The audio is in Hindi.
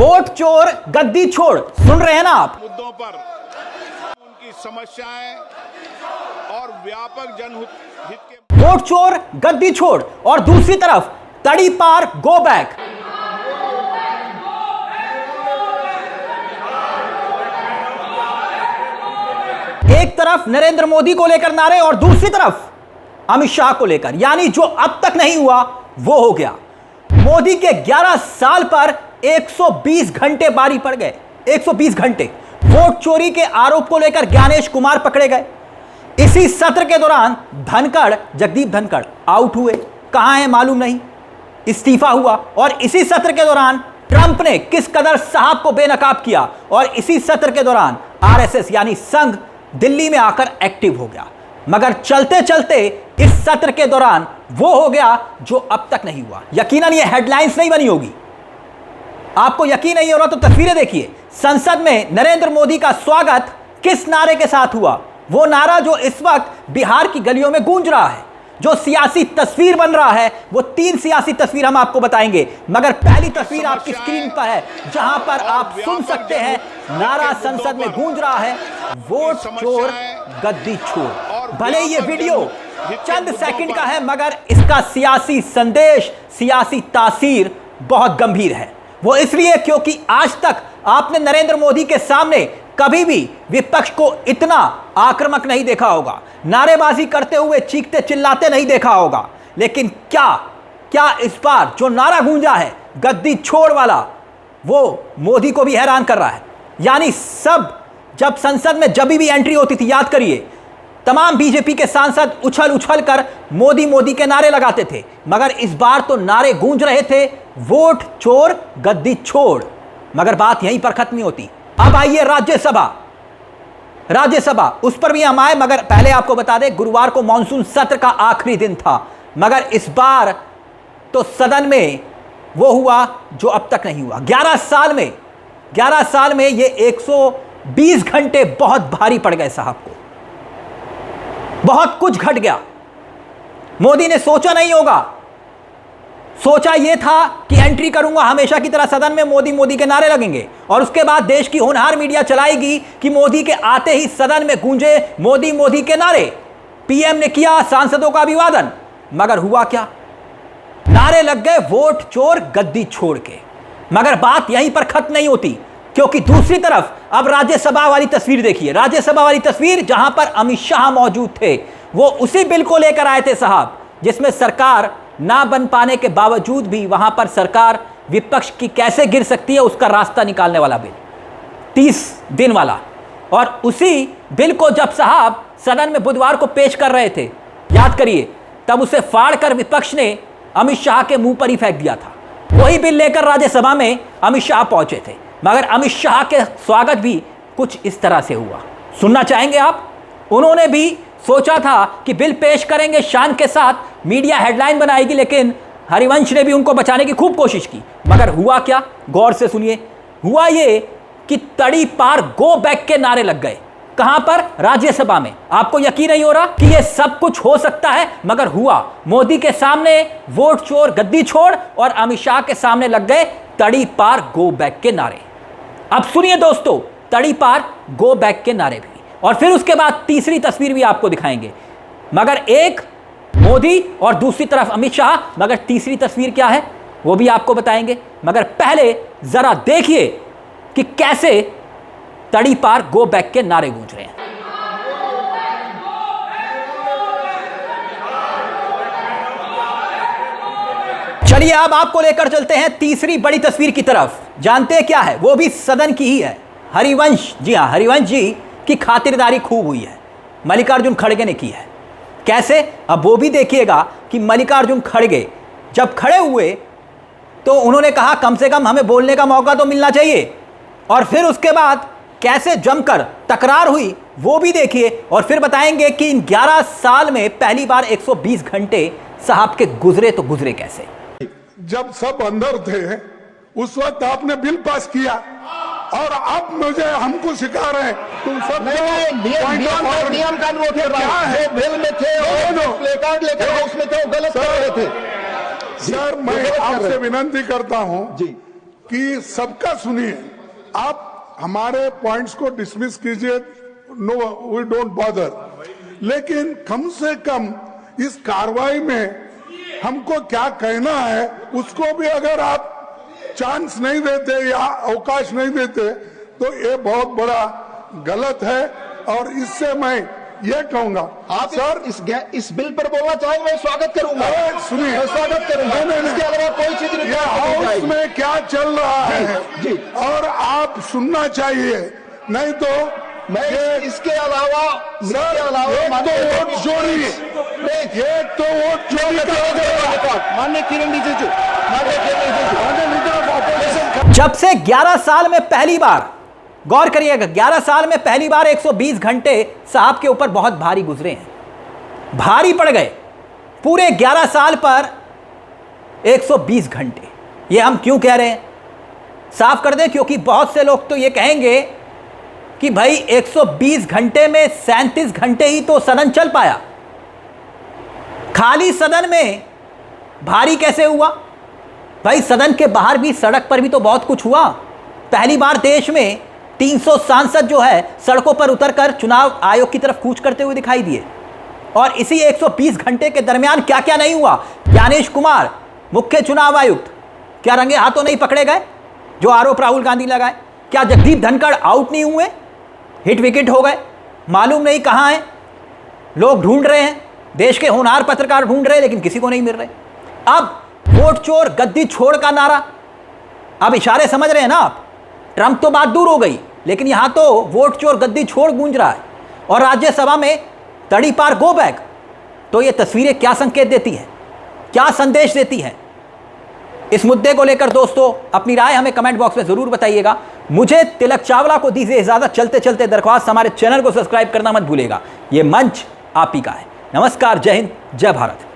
वोट चोर गद्दी छोड़, सुन रहे हैं ना आप। मुद्दों पर उनकी समस्याएं और व्यापक जनहित के वोट चोर गद्दी छोड़ और दूसरी तरफ तड़ी पार गो बैक। एक तरफ नरेंद्र मोदी को लेकर नारे और दूसरी तरफ अमित शाह को लेकर, यानी जो अब तक नहीं हुआ वो हो गया। मोदी के 11 साल पर 120 घंटे बारी पड़ गए। 120 घंटे। वोट चोरी के आरोप को लेकर ज्ञानेश कुमार पकड़े गए। इसी सत्र के दौरान धनखड़, जगदीप धनखड़ आउट हुए, कहां है मालूम नहीं, इस्तीफा हुआ। और इसी सत्र के दौरान ट्रंप ने किस कदर साहब को बेनकाब किया और इसी सत्र के दौरान आरएसएस यानी संघ दिल्ली में आकर एक्टिव हो गया। मगर चलते चलते इस सत्र के दौरान वो हो गया जो अब तक नहीं हुआ। यकीनन ये हेडलाइंस नहीं बनी होगी। आपको यकीन नहीं हो रहा तो तस्वीरें देखिए। संसद में नरेंद्र मोदी का स्वागत किस नारे के साथ हुआ? वो नारा जो इस वक्त बिहार की गलियों में गूंज रहा है। जो सियासी तस्वीर बन रहा है वो 3 सियासी तस्वीर हम आपको बताएंगे। मगर पहली तस्वीर आपकी स्क्रीन पर है जहां पर आप सुन सकते हैं नारा संसद में गूंज रहा है, वोट चोर गद्दी छोड़। भले ये वीडियो चंद सेकंड का है मगर इसका सियासी संदेश, सियासी तासीर बहुत गंभीर है। वो इसलिए क्योंकि आज तक आपने नरेंद्र मोदी के सामने कभी भी विपक्ष को इतना आक्रामक नहीं देखा होगा, नारेबाजी करते हुए चीखते चिल्लाते नहीं देखा होगा। लेकिन क्या इस बार जो नारा गूंजा है गद्दी छोड़ वाला, वो मोदी को भी हैरान कर रहा है। यानी सब जब संसद में जब भी एंट्री होती थी, याद करिए, तमाम बीजेपी के सांसद उछल उछल कर मोदी मोदी के नारे लगाते थे। मगर इस बार तो नारे गूंज रहे थे वोट चोर गद्दी छोड़। मगर बात यहीं पर खत्म नहीं होती। अब आइए राज्यसभा, उस पर भी हम आए। मगर पहले आपको बता दें गुरुवार को मॉनसून सत्र का आखिरी दिन था। मगर इस बार तो सदन में वो हुआ जो अब तक नहीं हुआ। 11 साल में ये 120 घंटे बहुत भारी पड़ गए साहब को। बहुत कुछ घट गया। मोदी ने सोचा नहीं होगा। सोचा यह था कि एंट्री करूंगा, हमेशा की तरह सदन में मोदी मोदी के नारे लगेंगे और उसके बाद देश की होनहार मीडिया चलाएगी कि मोदी के आते ही सदन में गूंजे मोदी मोदी के नारे। पीएम ने किया सांसदों का अभिवादन। मगर हुआ क्या? नारे लग गए वोट चोर गद्दी छोड़ के। मगर बात यहीं पर खत्म नहीं होती, क्योंकि दूसरी तरफ अब राज्यसभा वाली तस्वीर देखिए। राज्यसभा वाली तस्वीर जहां पर अमित शाह मौजूद थे। वो उसी बिल को लेकर आए थे साहब, जिसमें सरकार ना बन पाने के बावजूद भी वहां पर सरकार विपक्ष की कैसे गिर सकती है उसका रास्ता निकालने वाला बिल, 30 दिन वाला। और उसी बिल को जब साहब सदन में बुधवार को पेश कर रहे थे, याद करिए, तब उसे फाड़ कर विपक्ष ने अमित शाह के मुंह पर ही फेंक दिया था। वही बिल लेकर राज्यसभा में अमित शाह पहुंचे थे। मगर अमित शाह के स्वागत भी कुछ इस तरह से हुआ। सुनना चाहेंगे आप? उन्होंने भी सोचा था कि बिल पेश करेंगे शान के साथ, मीडिया हेडलाइन बनाएगी, लेकिन हरिवंश ने भी उनको बचाने की खूब कोशिश की। मगर हुआ क्या? गौर से सुनिए। हुआ ये कि तड़ी पार गो बैक के नारे लग गए। कहां पर? राज्यसभा में। आपको यकीन नहीं हो रहा कि यह सब कुछ हो सकता है, मगर हुआ। मोदी के सामने वोट चोर गद्दी छोड़ और अमित शाह के सामने लग गए तड़ी पार गो बैक के नारे। अब सुनिए दोस्तों, तड़ी पार गो बैक के नारे भी। और फिर उसके बाद तीसरी तस्वीर भी आपको दिखाएंगे। मगर एक मोदी और दूसरी तरफ अमित शाह। मगर तीसरी तस्वीर क्या है वो भी आपको बताएंगे। मगर पहले जरा देखिए कि कैसे तड़ी पार गो बैक के नारे गूंज रहे हैं। चलिए अब आपको लेकर चलते हैं तीसरी बड़ी तस्वीर की तरफ। जानते हैं क्या है? वो भी सदन की ही है। हरिवंश, जी हां, हरिवंश जी की खातिरदारी खूब हुई है, मल्लिकार्जुन खड़गे ने की है। कैसे? अब वो भी देखिएगा कि मल्लिकार्जुन खड़गे जब खड़े हुए तो उन्होंने कहा कम से कम हमें बोलने का मौका तो मिलना चाहिए। और फिर उसके बाद कैसे जमकर तकरार हुई वो भी देखिए। और फिर बताएंगे कि इन 11 साल में पहली बार 120 घंटे साहब के गुजरे तो गुजरे कैसे। जब सब अंदर थे उस वक्त आपने बिल पास किया और अब मुझे हमको सिखा रहे हैं तुम सब नियम कानून थे, क्या है? बिल में थे और प्ले कार्ड लेकर उसमें थे, गलत कर रहे थे। सर मैं आपसे विनती करता हूं जी कि सबका सुनिए, आप हमारे पॉइंट्स को डिसमिस कीजिए, नो वी डोंट बॉदर, लेकिन कम से कम इस कार्रवाई में हमको क्या कहना है उसको भी अगर आप चांस नहीं देते या अवकाश नहीं देते तो ये बहुत बड़ा गलत है। और इससे मैं ये कहूंगा, आप सर इस बिल पर बोलना चाहेंगे, मैं स्वागत करूंगा। सुनिए, मैं स्वागत करूंगा। इसके अलावा कोई चीज नहीं। ये हाउस में क्या चल रहा है जी। और आप सुनना चाहिए, नहीं तो मैं इसके अलावा वोट चोरी, एक तो वोट चोरी माननीय किरण रिजिजू, माननीय किरण रिजिजू, जब से 11 साल में पहली बार, गौर करिएगा, 11 साल में पहली बार 120 घंटे साहब के ऊपर बहुत भारी गुजरे हैं, भारी पड़ गए। पूरे 11 साल पर 120 घंटे, ये हम क्यों कह रहे हैं साफ कर दें, क्योंकि बहुत से लोग तो ये कहेंगे कि भाई 120 घंटे में 37 घंटे ही तो सदन चल पाया, खाली सदन में भारी कैसे हुआ? भाई सदन के बाहर भी, सड़क पर भी तो बहुत कुछ हुआ। पहली बार देश में 300 सांसद जो है सड़कों पर उतरकर चुनाव आयोग की तरफ कूच करते हुए दिखाई दिए। और इसी 120 घंटे के दरमियान क्या क्या नहीं हुआ? ज्ञानेश कुमार मुख्य चुनाव आयुक्त क्या रंगे हाथों नहीं पकड़े गए जो आरोप राहुल गांधी लगाए? क्या जगदीप धनखड़ आउट नहीं हुए, हिट विकेट हो गए? मालूम नहीं कहां हैं, लोग ढूंढ रहे हैं, देश के होनहार पत्रकार ढूंढ रहे हैं, लेकिन किसी को नहीं मिल रहे। अब वोट चोर गद्दी छोड़ का नारा, अब इशारे समझ रहे हैं ना आप? ट्रंप तो बात दूर हो गई, लेकिन यहां तो वोट चोर गद्दी छोड़ गूंज रहा है। और राज्यसभा में तड़ी पार गो बैक। तो ये तस्वीरें क्या संकेत देती हैं, क्या संदेश देती हैं? इस मुद्दे को लेकर दोस्तों अपनी राय हमें कमेंट बॉक्स में जरूर बताइएगा। मुझे तिलक चावला को दीजिए इजाजत। चलते चलते दरख्वास्त, हमारे चैनल को सब्सक्राइब करना मत भूलिएगा। ये मंच आप ही का है। नमस्कार, जय हिंद, जय भारत।